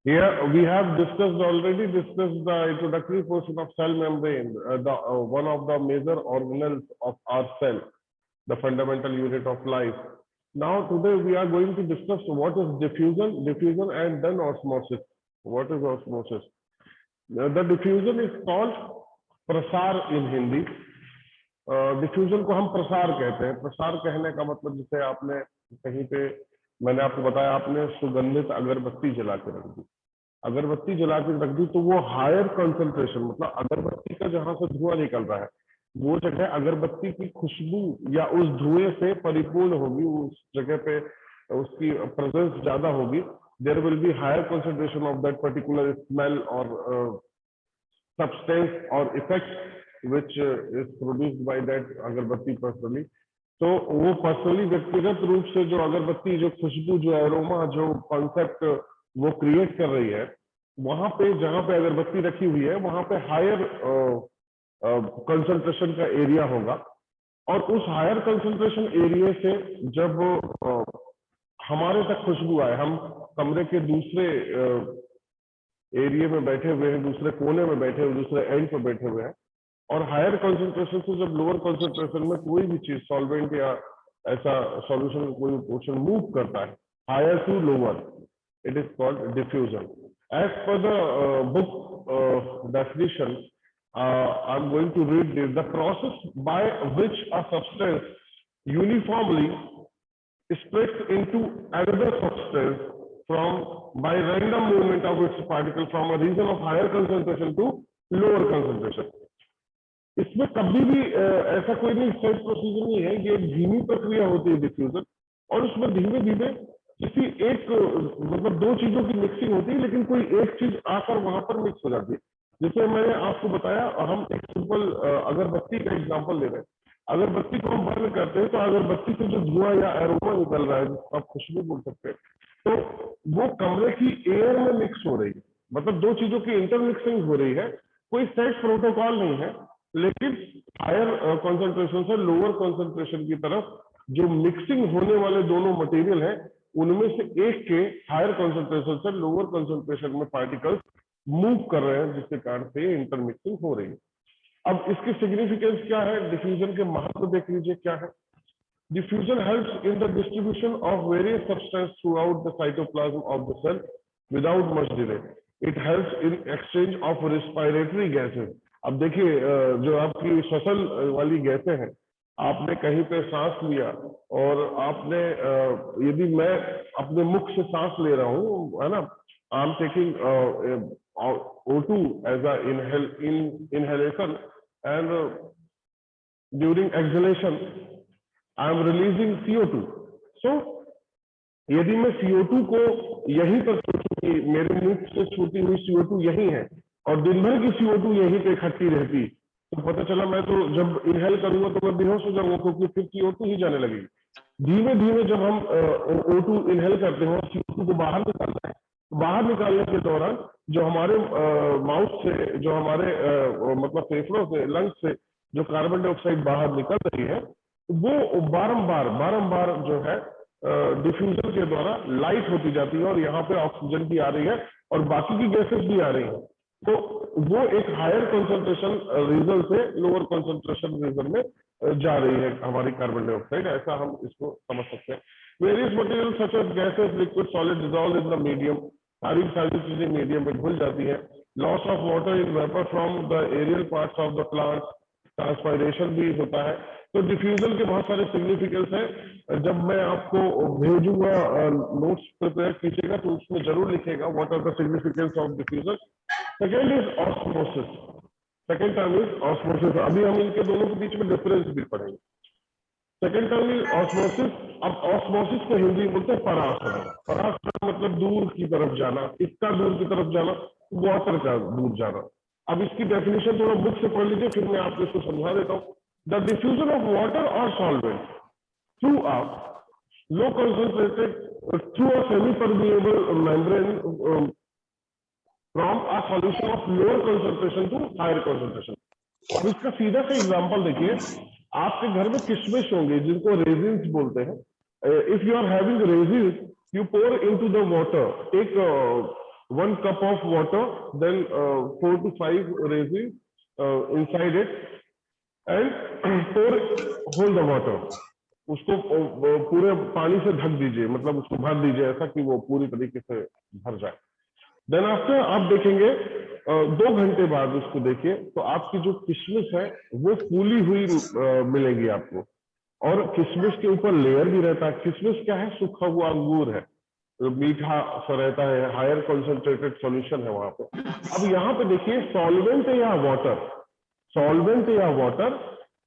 Here we have already discussed the introductory portion of cell membrane, one of the major organelles of our cell, the fundamental unit of life. Now today we are going to discuss what is diffusion and then osmosis. What is osmosis? The diffusion is called प्रसार in Hindi. Diffusion को हम प्रसार कहते हैं। प्रसार कहने का मतलब जैसे आपने कहीं पे, मैंने आपको बताया, आपने सुगंधित अगरबत्ती जला के रख दी, अगरबत्ती जला के रख दी तो वो हायर कंसंट्रेशन, मतलब अगरबत्ती का जहां से धुआं निकल रहा है वो जगह अगरबत्ती की खुशबू या उस धुएं से परिपूर्ण होगी, उस जगह पे उसकी प्रेजेंस ज्यादा होगी। There will be higher concentration of that particular smell और सब्सटेंस और effect which is produced by that agarbatti personally. तो वो पर्सनली व्यक्तिगत रूप से जो अगरबत्ती, जो खुशबू, जो एरोमा, जो कॉन्सेप्ट वो क्रिएट कर रही है, वहां पे जहां पे अगरबत्ती रखी हुई है वहां पे हायर कंसंट्रेशन का एरिया होगा। और उस हायर कंसंट्रेशन एरिया से जब हमारे तक खुशबू आए, हम कमरे के दूसरे एरिया में बैठे हुए हैं, दूसरे कोने में बैठे हुए, दूसरे एंड पे बैठे हुए हैं, और हायर कंसंट्रेशन से जब लोअर कंसंट्रेशन में कोई भी चीज, सॉल्वेंट या ऐसा सॉल्यूशन का कोई पोर्शन मूव करता है higher to lower, it is called diffusion. As per the book definition, I am going to read this: the process by which a substance uniformly splits into another substance from by random movement of its particle from a region of higher concentration to lower concentration। इसमें कभी भी ऐसा कोई नहीं set procedure नहीं है, ये एक धीमी प्रक्रिया होती है डिफ्यूजन, और उसमें धीमे धीमे किसी एक, मतलब दो चीजों की मिक्सिंग होती है, लेकिन कोई एक चीज आकर वहां पर मिक्स हो जाती है। जैसे मैंने आपको बताया, हम एक सिंपल अगरबत्ती का एग्जांपल ले रहे हैं। अगरबत्ती को हम बंद करते हैं तो अगरबत्ती से जो धुआं या एरोमा निकल रहा है, जिसको आप खुशबू बोल सकते हैं, तो वो कमरे की एयर में मिक्स हो रही है, मतलब दो चीजों की इंटरमिक्सिंग हो रही है। कोई सेट प्रोटोकॉल नहीं है, लेकिन हायर कंसंट्रेशन से लोअर कंसंट्रेशन की तरफ जो मिक्सिंग होने वाले दोनों मटेरियल हैं, उनमें से एक के हायर कंसंट्रेशन से लोअर कंसंट्रेशन में पार्टिकल्स मूव कर रहे हैं, जिसके कारण से इंटरमिक्सिंग हो रही है। अब इसकी सिग्निफिकेंस क्या है, डिफ्यूजन के महत्व देख लीजिए क्या है। Diffusion helps in the distribution of various substance throughout the cytoplasm of the cell without much delay. It helps in exchange of respiratory gases. अब देखिए, जो आपकी श्वसन वाली गैसें हैं, आपने कहीं पे सांस लिया और आपने, यदि मैं अपने मुख से सांस ले रहा हूँ, है ना, I am taking O2 as a inhalation, and during exhalation I am releasing CO2। so यदि मैं CO2 को यहीं पर सोचूं कि मेरे मुख से छूटी हुई CO2 यही है और दिन भर की CO2 यहीं पे इकट्ठी रहती, तो पता चला मैं तो जब इनहेल करूंगा तो मैं बेहोश हो जाऊंगा, क्योंकि फिर CO2 ही जाने लगेगी। धीमे धीमे जब हम O2 इनहेल करते हैं और CO2 को बाहर निकालते हैं, बाहर निकालने के दौरान जो हमारे माउथ से, जो हमारे मतलब फेफड़ों से, लंग्स से जो कार्बन डाइऑक्साइड बाहर निकल रही है, वो बारंबार जो है डिफ्यूजन के द्वारा लाइट होती जाती है, और यहाँ पे ऑक्सीजन भी आ रही है और बाकी की गैसेस भी आ रही है। तो वो एक हायर कंसंट्रेशन रीजन से लोअर कंसंट्रेशन रीजन में जा रही है हमारी कार्बन डाइऑक्साइड, ऐसा हम इसको समझ सकते हैं। Various material such as gases, liquid, solid dissolve in the medium, सारी चीजें मीडियम में घुल जाती है। Loss of water in vapour from the aerial parts of the plant, transpiration भी होता है। तो डिफ्यूजन के बहुत सारे सिग्निफिकेंस हैं। जब मैं आपको भेजूंगा, नोट्स प्रिपेयर कीजिएगा तो उसमें जरूर लिखेगा what are the significance of diffusion. Second is osmosis, second term is osmosis. अभी हम इनके दोनों के बीच में डिफरेंस भी पढ़ेंगे। Second term is osmosis. अब ऑस्मोसिस को हिंदी में बोलते हैं परासरण। परासरण मतलब दूर की तरफ जाना, किसका दूर की तरफ जाना, वाटर का दूर जाना। अब इसकी डेफिनेशन थोड़ा बुक से पढ़ लीजिए, फिर मैं आपको इसको समझा देता हूँ। द डिफ्यूजन ऑफ वाटर और solvent through a low concentrated through a semi permeable membrane from a solution of lower concentration to higher concentration. अब इसका सीधा सा एग्जांपल देखिए, आपके घर में किशमिश होंगे जिनको रेजिन्स बोलते हैं। If you are having raisins, you pour into the water. एक 1 cup of water, then 4 to 5 raisins inside it, and hold the water. उसको पूरे पानी से ढक दीजिए, मतलब उसको भर दीजिए ऐसा कि वो पूरी तरीके से भर जाए। देन आफ्टर आप देखेंगे 2 घंटे बाद उसको देखिए तो आपकी जो किशमिश है वो फूली हुई मिलेगी आपको, और किशमिश के ऊपर लेयर भी रहता है। किशमिश क्या है? सूखा हुआ अंगूर है, मीठा सा रहता है, हायर कॉन्सेंट्रेटेड सॉल्यूशन है वहां पे। अब यहाँ पे देखिए सॉल्वेंट या वाटर, सॉल्वेंट या वाटर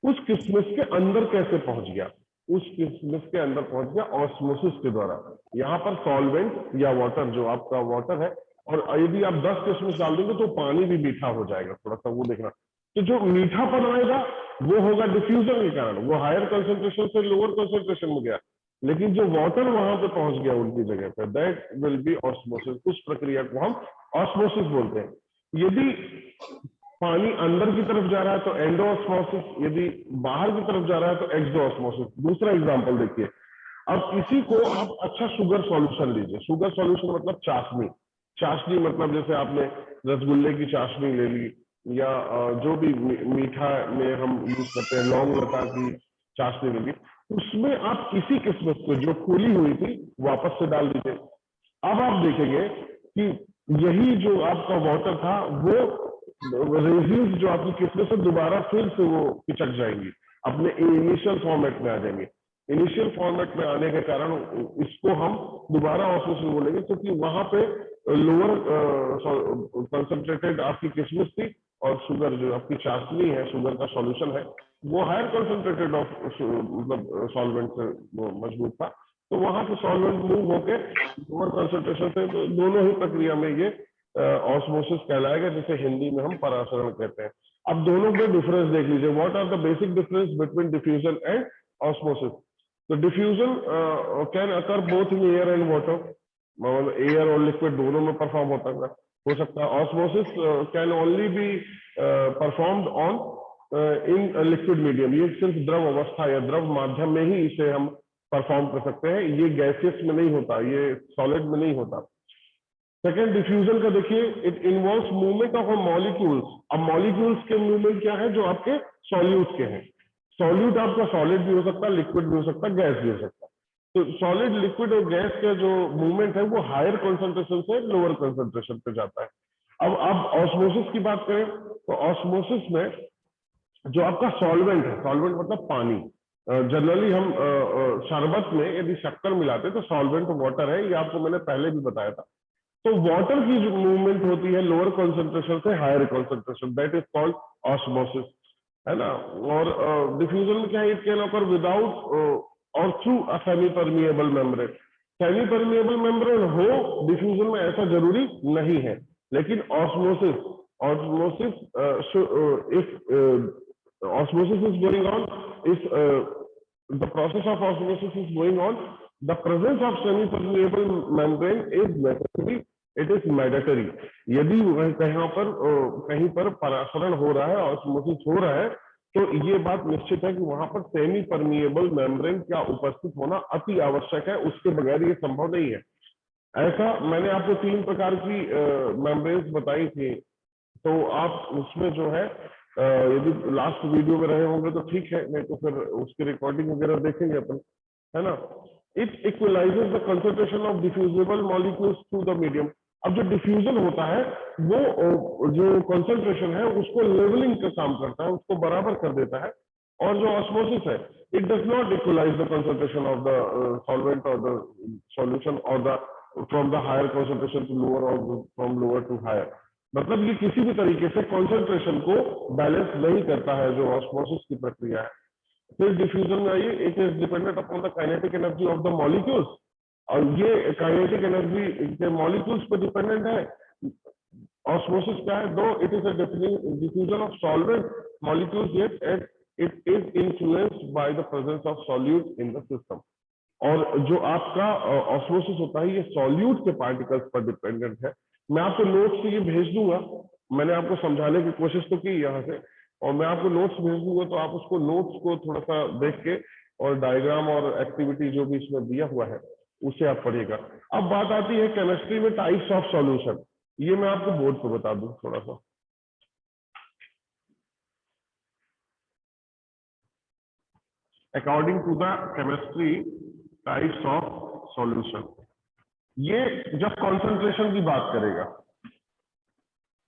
उस किशमिश के अंदर कैसे पहुंच गया? उस किशमिश के अंदर पहुंच गया ऑस्मोसिस के द्वारा। यहाँ पर सॉल्वेंट या वाटर, जो आपका वाटर है, और यदि आप 10 किशमिश डाल देंगे तो पानी भी मीठा हो जाएगा, थोड़ा सा वो देखना। तो जो मीठापन आएगा वो होगा डिफ्यूजन के कारण, वो हायर कंसंट्रेशन से लोअर कंसंट्रेशन में गया, लेकिन जो वाटर वहां पे पहुंच गया उनकी जगह पे, दैट विल बी ऑस्मोसिस। उस प्रक्रिया को हम ऑस्मोसिस बोलते हैं। यदि पानी अंदर की तरफ जा रहा है तो एंडोऑस्मोसिस, यदि बाहर की तरफ जा रहा है तो एक्सोऑस्मोसिस। दूसरा एग्जांपल देखिए, अब इसी को आप अच्छा शुगर सॉल्यूशन लीजिए। शुगर सॉल्यूशन मतलब चाशनी। चाशनी मतलब जैसे आपने रसगुल्ले की चाशनी ले ली, या जो भी मीठा में हम यूज करते हैं, लौंग लता की चाशनी ले ली, उसमें आप इसी किस्म को जो फूली हुई थी वापस से डाल दीजिए। अब आप देखेंगे कि यही जो आपका वाटर था वो रेजिन्स जो आपकी किस्म से दोबारा फिर से वो पिचक जाएंगी, अपने इनिशियल फॉर्मेट में आ जाएंगे। इनिशियल फॉर्मेट में आने के कारण इसको हम दोबारा ऑस्मोसिस बोलेंगे, क्योंकि वहां पे लोअर कंसंट्रेटेड आपकी किशमिश थी, और शुगर जो आपकी चाशनी है, शुगर का सॉल्यूशन है, वो हायर कंसंट्रेटेड ऑफ मतलब सॉल्वेंट से वो मजबूत था, तो वहां से सॉल्वेंट मूव होके लोअर कंसंट्रेशन से, तो दोनों ही प्रक्रिया में ये ऑस्मोसिस कहलाएगा, जिसे हिंदी में हम परासरण कहते हैं। अब दोनों में डिफरेंस देख लीजिए, what are the basic difference between diffusion and osmosis. तो diffusion can occur both in air and water, मतलब एयर और लिक्विड दोनों में परफॉर्म हो सकता है। Osmosis can only be performed on in liquid medium, ये सिर्फ द्रव अवस्था या द्रव माध्यम में ही इसे हम परफॉर्म कर सकते हैं, ये गैसेस में नहीं होता, ये सॉलिड में नहीं होता। सेकेंड, डिफ्यूजन का देखिए, it involves movement of molecules. अब मॉलिक्यूल्स के मूवमेंट क्या है? जो आपके सॉल्यूट के हैं। सॉल्यूट आपका सॉलिड भी हो सकता है, लिक्विड भी हो सकता है, गैस भी हो सकता है। तो सॉलिड, लिक्विड और गैस का जो मूवमेंट है वो हायर कंसंट्रेशन से लोअर कंसंट्रेशन पे जाता है। अब आप ऑस्मोसिस की बात करें तो ऑस्मोसिस में जो आपका सॉल्वेंट है, सॉल्वेंट मतलब पानी, जनरली हम शरबत में यदि शक्कर मिलाते हैं तो सॉल्वेंट वाटर है, ये आपको मैंने पहले भी बताया था। तो वाटर की जो मूवमेंट होती है लोअर कंसंट्रेशन से higher concentration, that is called osmosis, है ना। और डिफ्यूजन में क्या है? इट कैन ऑकर विदाउट और through a semi permeable membrane. Semi permeable membrane हो डिफ्यूजन में ऐसा जरूरी नहीं है, लेकिन osmosis if osmosis is going on, if the process of osmosis is going on, the presence of semi-permeable membrane is necessary, it is mandatory। यदि कहीं पर परासरण हो रहा है, ऑस्मोसिस हो रहा है, तो ये बात निश्चित है कि वहां पर सेमी परमिएबल मेम्ब्रेन का उपस्थित होना अति आवश्यक है, उसके बगैर ये संभव नहीं है। ऐसा मैंने आपको 3 प्रकार की मेम्ब्रेन्स बताई थी, तो आप उसमें जो है यदि लास्ट वीडियो में रहे होंगे तो ठीक है, नहीं तो फिर उसकी रिकॉर्डिंग वगैरह देखेंगे अपन, है ना। It equalises the concentration of diffusible molecules through the medium. अब जो डिफ्यूजन होता है वो जो कंसंट्रेशन है उसको लेवलिंग का काम करता है, उसको बराबर कर देता है। और जो ऑस्मोसिस है, it does not equalise the concentration of the solvent और द सॉल्यूशन और the from the higher concentration to lower और फ्रॉम लोअर टू हायर। मतलब ये किसी भी तरीके से कंसंट्रेशन को बैलेंस नहीं करता है, जो ऑस्मोसिस की प्रक्रिया है। फिर डिफ्यूजन में आइए, it is dependent upon the kinetic energy of the molecules, और ये काइनेटिक एनर्जी के मॉलिक्यूल्स पर डिपेंडेंट है। ऑस्मोसिस क्या है? दो it is a diffusion of solvent molecules, yet it is influenced by the presence of solute in the system. और जो आपका ऑस्मोसिस होता है ये सॉल्यूट के पार्टिकल्स पर डिपेंडेंट है। मैं आपको नोट्स ये भेज दूंगा, मैंने आपको समझाने की कोशिश तो की यहाँ से, और मैं आपको नोट्स भेज दूंगा, तो आप उसको नोट्स को थोड़ा सा देख के और डायग्राम और एक्टिविटी जो भी इसमें दिया हुआ है उसे आप पढ़िएगा। अब बात आती है केमिस्ट्री में टाइप्स ऑफ सॉल्यूशन। ये मैं आपको बोर्ड पे बता दूं थोड़ा सा। According to the chemistry types of solution, ये जब कॉन्सेंट्रेशन की बात करेगा,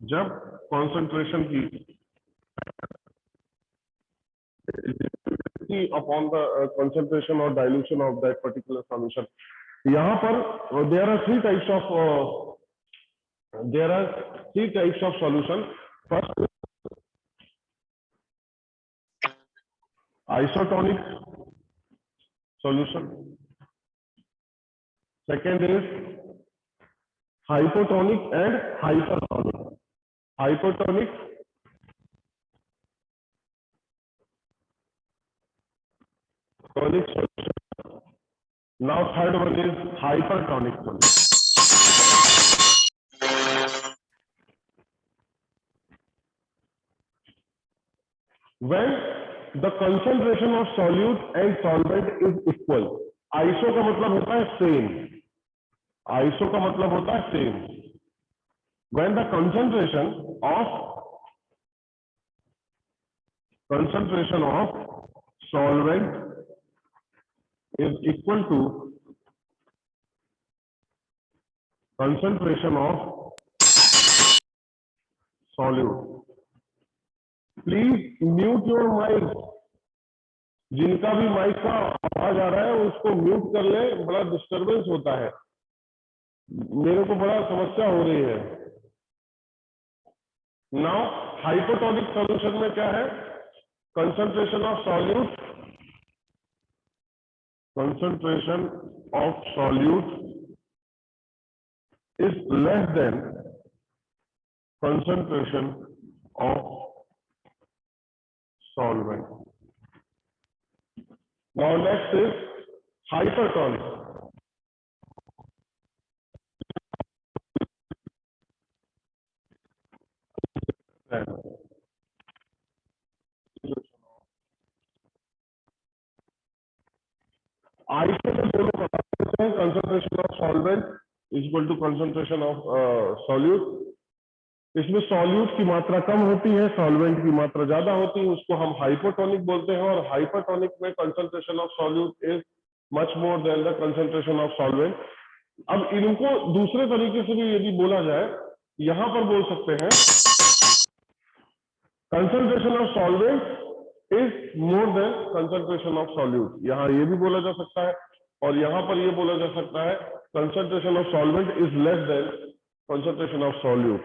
जब कॉन्सेंट्रेशन की upon the concentration or dilution of that particular solution, यहाँ पर there are three types of solution. First, isotonic solution. Second is hypotonic and hypertonic. Hypotonic, tonic solution. Now third one is hypertonic solution. When the concentration of solute and solvent is equal, iso का मतलब होता है same, iso का मतलब होता है same. When the concentration of solvent is equal to concentration of solute. Please mute your mic. जिनका भी माइक का आवाज आ रहा है उसको म्यूट कर ले, बड़ा डिस्टरबेंस होता है, मेरे को बड़ा समस्या हो रही है। नाउ हाइपोटोनिक सॉल्यूशन में क्या है, concentration of solute is less than concentration of solvent. Now next is hypertonic. Iso में दोनों बता हैं, concentration of solvent is equal to concentration of solute. इसमें सॉल्यूट की मात्रा कम होती है, सॉल्वेंट की मात्रा ज्यादा होती है, उसको हम हाइपोटोनिक बोलते हैं। और हाइपोटोनिक में concentration of solute is much more than the concentration of solvent. अब इनको दूसरे तरीके से भी यदि बोला जाए, यहां पर बोल सकते हैं concentration of solvent is more than concentration of solute. यहां ये भी बोला जा सकता है और यहां पर ये बोला जा सकता है concentration of solvent is less than concentration of solute.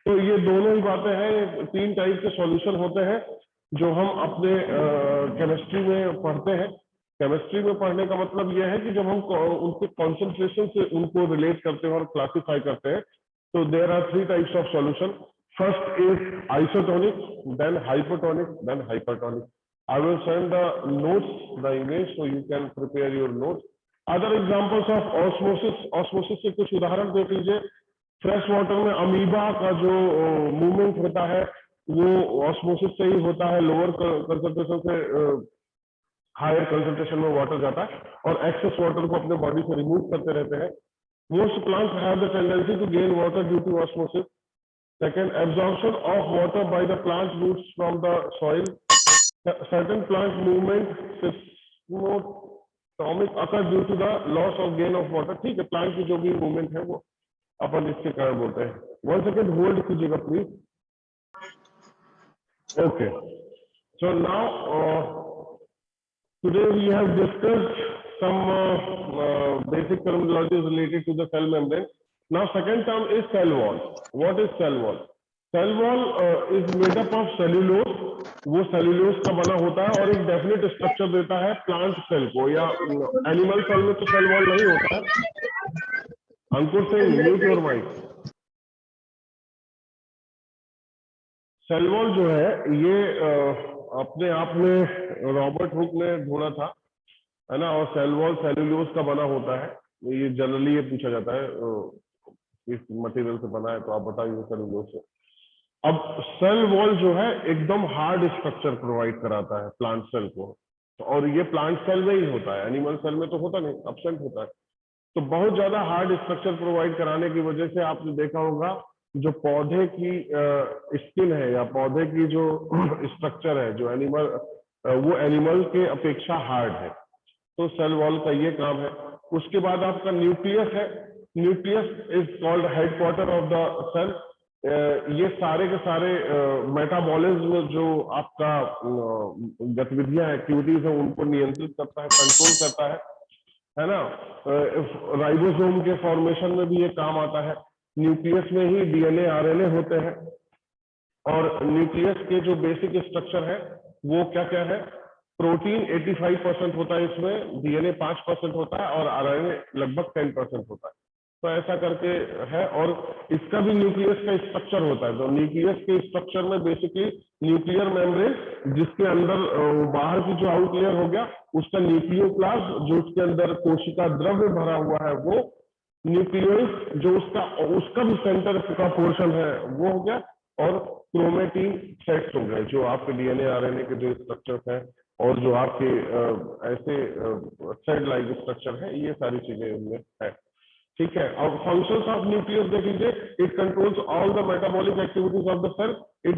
तो ये दोनों ही बातें हैं, तीन टाइप के सॉल्यूशन होते हैं जो हम अपने केमिस्ट्री में पढ़ते हैं। केमिस्ट्री में पढ़ने का मतलब यह है कि जब हम उनके कॉन्सेंट्रेशन से उनको रिलेट करते हैं और क्लासिफाई करते हैं, तो there are three types of solution. First is isotonic, then hypotonic, then hypertonic. I will send the notes, the image, so you can prepare your notes. Other examples of osmosis, osmosis के कुछ उदाहरण देख लीजिए। Fresh water में amoeba का जो movement होता है वो ऑस्मोसिस से ही होता है, लोअर कंसंट्रेशन से हायर कंसंट्रेशन में वाटर जाता है और एक्सेस वाटर को अपने बॉडी से रिमूव करते रहते हैं। Most plants have the tendency to gain water due to osmosis. Second, absorption of water by the plant roots from the soil. Certain plant movement systemic occur due to the loss of gain of water. ठीक है, plant की जो भी movement है वो अपन इसके कारण बोलते हैं। 1 सेकेंड होल्ड कीजिएगा please. Okay, so now today we have discussed some basic terminologies related to the cell membrane. Now second term is cell wall. What is cell wall? Cell wall is made up of cellulose. वो cellulose का बना होता है और एक definite structure देता है plant cell को, या एनिमल सेल में तो सेल वॉल नहीं होता है। अंकुर से mute your mic. Cell wall जो है ये अपने आप में रॉबर्ट हुक ने ढूंढा था, है ना। और सेल वॉल सेल्यूलोज का बना होता है। ये जनरली ये पूछा जाता है इस मटेरियल से बना है तो आप बताइए सेल्यूलोज से। अब सेल वॉल जो है एकदम हार्ड स्ट्रक्चर प्रोवाइड कराता है प्लांट सेल को, और ये प्लांट सेल में ही होता है, एनिमल सेल में तो होता नहीं, एब्सेंट होता है। तो बहुत ज्यादा हार्ड स्ट्रक्चर प्रोवाइड कराने की वजह से आपने देखा होगा जो पौधे की स्किन है या पौधे की जो स्ट्रक्चर है, जो एनिमल, वो एनिमल के अपेक्षा हार्ड है। तो सेल वॉल का ये काम है। उसके बाद आपका न्यूक्लियस है। Nucleus is called headquarter of the cell. ये सारे के सारे मेटाबॉलिज्म जो आपका गतिविधियां एक्टिविटीज है उनको नियंत्रित करता है, कंट्रोल करता है ना। राइबोसोम के फॉर्मेशन में भी ये काम आता है। न्यूक्लियस में ही डीएनए आरएनए होते हैं। और न्यूक्लियस के जो बेसिक स्ट्रक्चर है वो क्या क्या है? प्रोटीन 85% होता है इसमें, डीएनए 5% होता है और आरएनए लगभग 10% होता है। तो ऐसा करके है। और इसका भी न्यूक्लियस का स्ट्रक्चर होता है। तो न्यूक्लियस के स्ट्रक्चर में बेसिकली न्यूक्लियर मेम्ब्रेन, जिसके अंदर बाहर की जो आउट लेयर हो गया उसका न्यूक्लियोप्लाज्म, जो उसके अंदर कोशिका द्रव्य भरा हुआ है वो, न्यूक्लियोइड जो उसका भी सेंटर का पोर्शन है वो हो गया, और क्रोमेटिन सेट्स हो गए जो आपके डीएनए आरएनए के जो स्ट्रक्चर्स हैं और जो आपके ऐसे सेल लाइक स्ट्रक्चर है, ये सारी चीजें इनमें है। ठीक है। अब फंक्शंस ऑफ न्यूक्लियस देख लीजिए। It controls all the metabolic activities of the cell. It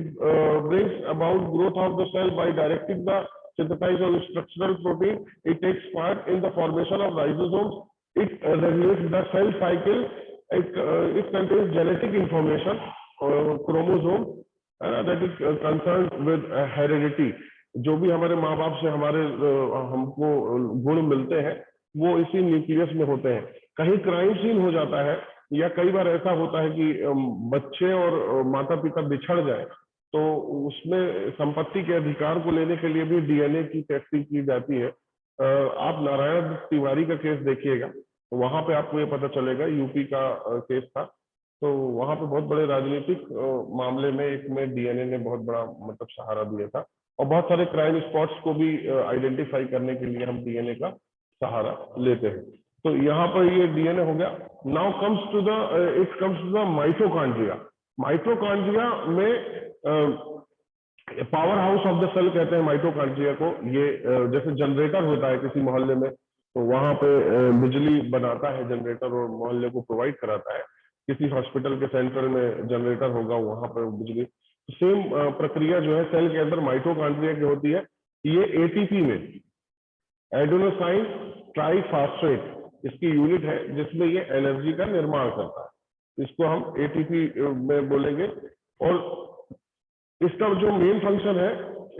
brings about growth of the cell by directing the synthesis of structural protein. It takes part in the formation of ribosomes. It regulates the cell cycle. It contains genetic information, chromosome, that is concerned with heredity. जो भी हमारे माँ बाप से हमारे हमको गुण मिलते हैं वो इसी न्यूक्लियस में होते हैं। कहीं क्राइम सीन हो जाता है या कई बार ऐसा होता है कि बच्चे और माता पिता बिछड़ जाए, तो उसमें संपत्ति के अधिकार को लेने के लिए भी डीएनए की टेस्टिंग की जाती है। आप नारायण तिवारी का केस देखिएगा, तो वहां पे आपको ये पता चलेगा, यूपी का केस था। तो वहां पे बहुत बड़े राजनीतिक मामले में एक में डीएनए ने बहुत बड़ा मतलब सहारा दिया था। और बहुत सारे क्राइम स्पॉट्स को भी आइडेंटिफाई करने के लिए हम डीएनए का सहारा लेते हैं। तो यहाँ पर ये डीएनए हो गया। Now comes to the it comes to the mitochondria. Mitochondria में power house of the cell कहते हैं माइटोकॉन्ड्रिया को। ये जैसे जनरेटर होता है किसी मोहल्ले में, तो वहां पे बिजली बनाता है जनरेटर और मोहल्ले को प्रोवाइड कराता है। किसी हॉस्पिटल के सेंटर में जनरेटर होगा, वहां पर बिजली। सेम प्रक्रिया जो है सेल के अंदर माइटोकॉन्ड्रिया की होती है। ये एटीपी में एडेनोसाइन ट्राइफॉस्फेट इसकी यूनिट है जिसमें ये एनर्जी का निर्माण करता है। इसको हम एटीपी में बोलेंगे। और इसका जो मेन फंक्शन है,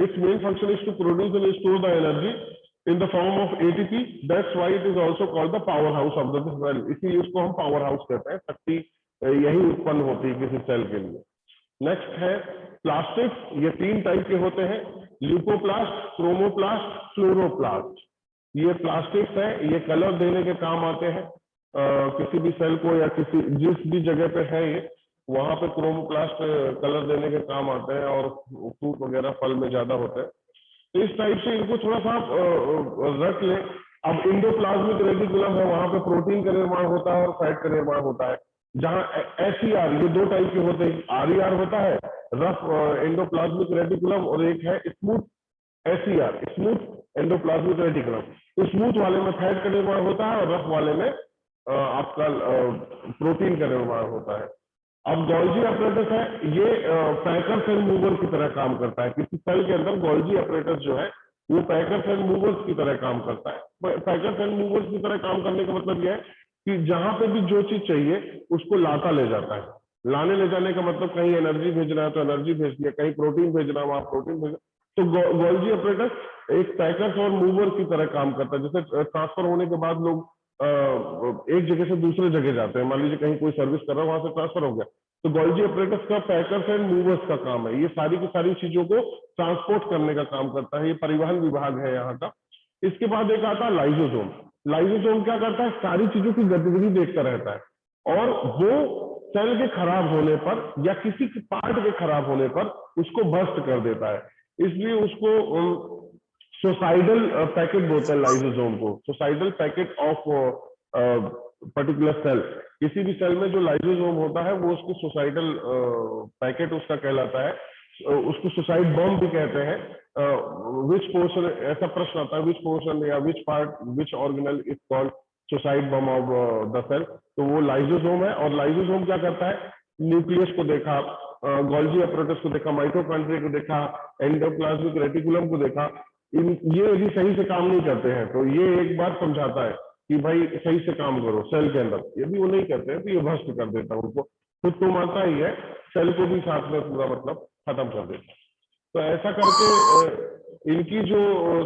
it's main function is to produce and store the energy in the form of ATP. That's why it is also called the power house of the cell. इसीलिए उसको हम पावर हाउस कहते हैं। शक्ति यही उत्पन्न होती है किसी सेल के लिए। नेक्स्ट है प्लास्टिड्स। ये 3 टाइप के होते हैं, ल्यूकोप्लास्ट, क्रोमोप्लास्ट, फ्लोरोप्लास्ट। ये प्लास्टिड्स है, ये कलर देने के काम आते हैं किसी भी सेल को, या किसी जिस भी जगह पे है ये, वहां पे क्रोमोप्लास्ट कलर देने के काम आते हैं और फ्रूट वगैरह फल में ज्यादा होते हैं। तो इस टाइप से इनको थोड़ा सा रख लें। अब इंडोप्लाज्मिक रेटिकुलम है, वहां पे प्रोटीन का निर्माण होता है और फैट का निर्माण होता है। जहां एसईआर, ये 2 टाइप के होते हैं। आरईआर होता है रफ एंडोप्लाज्मिक रेटिकुलम, और एक है smooth SER, smooth endoplasmic reticulum. Smooth वाले में फैट का निर्माण होता है और रफ वाले में आपका प्रोटीन का निर्माण होता है। अब गोल्जी अपरेटस है, ये पैकर सेल मूवर की तरह काम करता है। किसी सेल के अंदर गोल्जी अपरेटस जो है वो पैकर सेल मूवर्स की तरह काम करता है। पैकर सेल मूवर्स की तरह काम करने का मतलब यह है कि जहां पे भी जो चीज चाहिए उसको लाता ले जाता है। लाने ले जाने का मतलब कहीं एनर्जी भेजना है तो एनर्जी भेज दिया, कहीं प्रोटीन भेजना वहां प्रोटीन भेजा। तो गोल्जी अपरेटस एक पैकर और मूवर की तरह काम करता है। जैसे ट्रांसफर होने के बाद लोग एक जगह से दूसरे जगह जाते हैं, मान लीजिए कहीं कोई सर्विस कर रहा है, वहां से ट्रांसफर हो गया, तो गोल्जी अपरेटस का पैकर्स एंड मूवर्स का काम है। ये सारी की सारी चीजों को ट्रांसपोर्ट करने का काम करता है। ये परिवहन विभाग है यहाँ का। इसके बाद एक आता है लाइसोसोम। लाइसोसोम क्या करता है? सारी चीजों की गतिविधि देखता रहता है और वो सेल के खराब होने पर या किसी पार्ट के खराब होने पर उसको भस्त कर देता है। इसलिए उसको सोसाइडल पैकेट बोलते हैं लाइसोसोम को। Suicidal packet of particular cell. किसी भी सेल में जो लाइसोसोम होता है वो उसको सोसाइडल पैकेट उसका कहलाता है। उसको सुसाइड बॉम्ब भी कहते हैं। विच पोर्शन, ऐसा प्रश्न आता है, विच पोर्शन या which part, which organelle is called suicide bomb of the cell. तो वो लाइसोसोम है। और लाइसोसोम क्या करता है? न्यूक्लियस को देखा, गोल्जी अपरेटस को देखा, माइटोकॉन्ड्रिया को देखा, एंडोप्लाज्मिक रेटिकुलम को देखा, ये यदि सही से काम नहीं करते हैं तो ये एक बार समझाता है कि भाई सही से काम करो सेल के अंदर। यदि वो नहीं करते हैं तो ये भ्रष्ट कर देता है उनको, खुद तो मारता ही है, सेल को भी साथ में पूरा मतलब खत्म कर देता है। तो ऐसा करके इनकी जो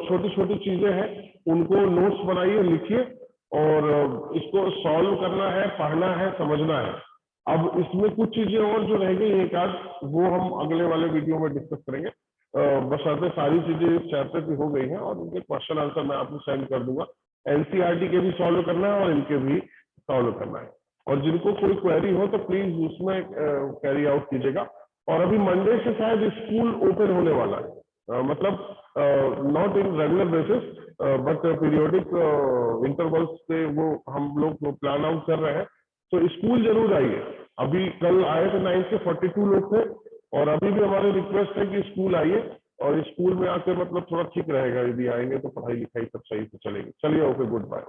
छोटी छोटी चीजें हैं उनको नोट्स बनाइए, लिखिए, और इसको सॉल्व करना है, पढ़ना है, समझना है। अब इसमें कुछ चीजें और जो रह गई एक आध, वो हम अगले वाले वीडियो में डिस्कस करेंगे। बशर्ते सारी चीजें इस चैप्टर की हो गई हैं, और उनके क्वेश्चन आंसर मैं आपको सेंड कर दूंगा। एनसीईआरटी के भी सॉल्व करना है और इनके भी सॉल्व करना है। और जिनको कोई क्वेरी हो तो प्लीज उसमें कैरी आउट कीजिएगा। और अभी मंडे से शायद स्कूल ओपन होने वाला है, मतलब not in regular basis but periodic intervals से वो हम लोग प्लान आउट कर रहे हैं। तो स्कूल जरूर आइए। अभी कल आए थे 9 से 42 लोग थे, और अभी भी हमारी रिक्वेस्ट है कि स्कूल आइए, और स्कूल में आकर मतलब थोड़ा ठीक रहेगा, यदि आएंगे तो पढ़ाई लिखाई सब सही से चलेगी। चलिए, ओके, गुड बाय।